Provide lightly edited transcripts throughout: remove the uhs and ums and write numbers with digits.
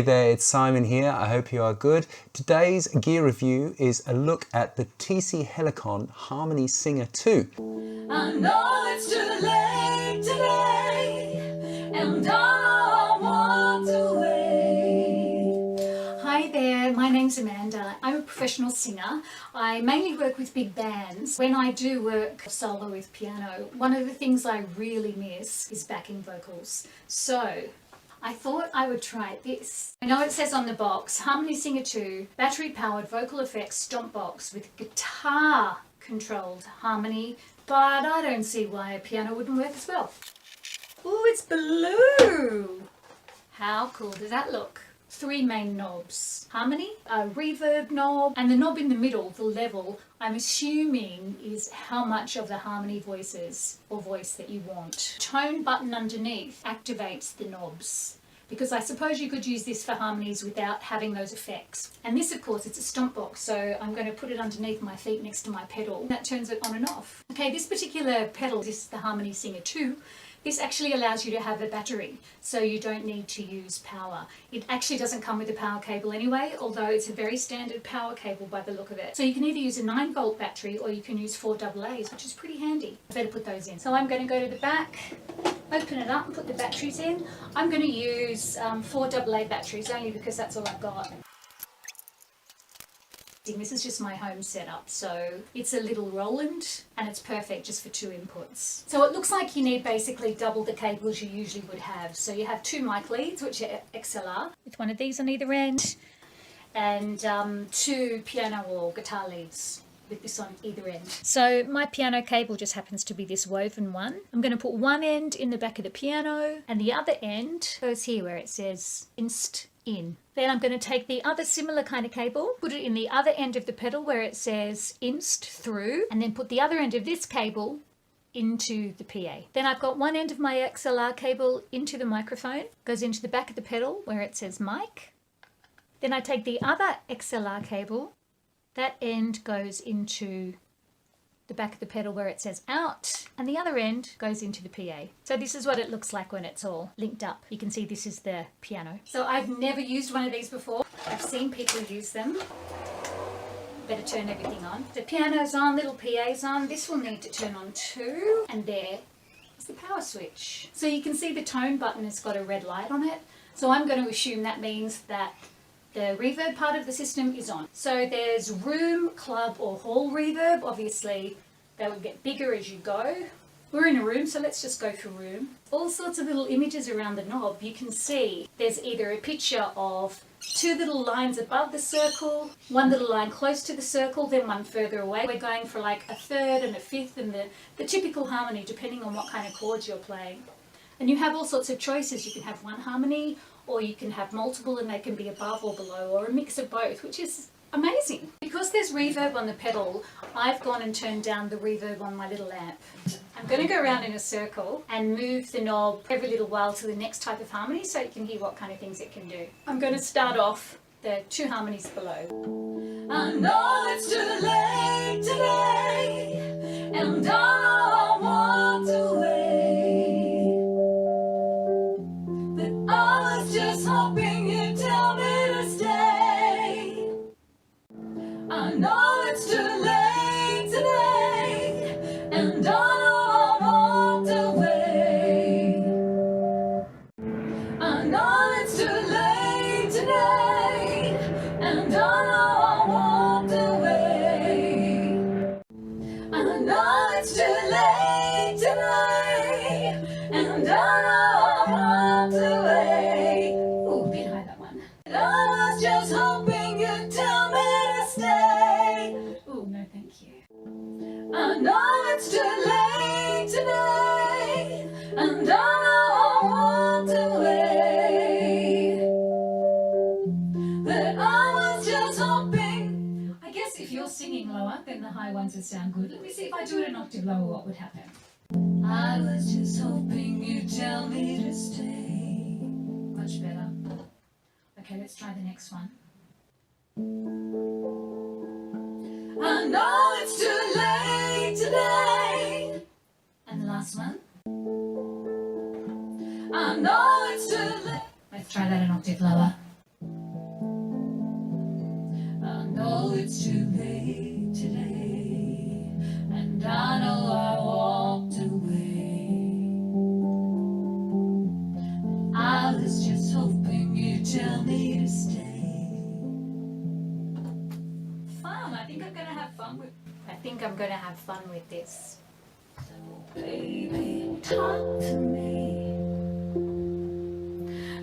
Hey there, it's Simon here. I hope you are good. Today's gear review is a look at the TC Helicon Harmony Singer 2. I know it's too late today, and I want to wait. Hi there, my name's Amanda. I'm a professional singer. I mainly work with big bands. When I do work solo with piano, one of the things I really miss is backing vocals. So I thought I would try this. I know it says on the box, Harmony Singer 2, battery powered vocal effects stomp box with guitar controlled harmony, but I don't see why a piano wouldn't work as well. Ooh, it's blue! How cool does that look? 3 main knobs. Harmony, a reverb knob, and the knob in the middle, the level, I'm assuming is how much of the harmony voices or voice that you want. Tone button underneath activates the knobs, because I suppose you could use this for harmonies without having those effects. And this, of course, it's a stomp box, so I'm going to put it underneath my feet next to my pedal. That turns it on and off. Okay, this particular pedal, this is the Harmony Singer 2. This actually allows you to have a battery, so you don't need to use power. It actually doesn't come with a power cable anyway, although it's a very standard power cable by the look of it. So you can either use a 9-volt battery or you can use 4 AA's, which is pretty handy. I better put those in. So I'm going to go to the back, open it up and put the batteries in. I'm going to use 4 AA batteries only because that's all I've got. This is just my home setup, so it's a little Roland and it's perfect just for 2 inputs. So it looks like you need basically double the cables you usually would have. So you have 2 mic leads, which are XLR, with one of these on either end, and 2 piano or guitar leads with this on either end. So my piano cable just happens to be this woven one. I'm going to put one end in the back of the piano and the other end goes here where it says inst in. Then I'm going to take the other similar kind of cable, put it in the other end of the pedal where it says inst through, and then put the other end of this cable into the PA. Then I've got one end of my XLR cable into the microphone, goes into the back of the pedal where it says mic. Then I take the other XLR cable, that end goes into the back of the pedal where it says out, and the other end goes into the PA. So this is what it looks like when it's all linked up. You can see this is the piano. So I've never used one of these before. I've seen people use them. Better turn everything on. The piano's on, little PA's on. This will need to turn on too, and there is the power switch. So you can see the tone button has got a red light on it. So I'm going to assume that means that the reverb part of the system is on. So there's room, club or hall reverb. Obviously they will get bigger as you go. We're in a room, so let's just go for room. All sorts of little images around the knob. You can see there's either a picture of 2 little lines above the circle, 1 little line close to the circle, then 1 further away. We're going for like a 3rd and a 5th and the typical harmony depending on what kind of chords you're playing. And you have all sorts of choices. You can have 1 harmony, or you can have multiple and they can be above or below, or a mix of both, which is amazing. Because there's reverb on the pedal, I've gone and turned down the reverb on my little amp. I'm going to go around in a circle and move the knob every little while to the next type of harmony so you can hear what kind of things it can do. I'm going to start off the 2 harmonies below. I know it's too late today, and I want to wait, but I was just hoping you'd tell me to stay. I know it's too late today, and I know I want to wait. I know it's too late today, and I know I want to wait. I know it's too late today, and I know I want to wait. Ooh, a bit high that one. I was just hoping you'd tell me to stay. Ooh, no thank you. I know it's too late today, and I know I want to wait, but I was just hoping. I guess if you're singing lower, then the high ones would sound good. Let me see if I do it an octave lower, what would happen. I was just hoping you'd tell me to stay. Much better. Okay, let's try the next one. I know it's too late today. And the last one. I know it's too late. Let's try that an octave lower. know it's too late today, and I know I walked away. I was just hoping you'd tell me to stay. Fun. I think I'm gonna have fun with this. So baby, talk to me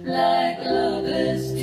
like lovers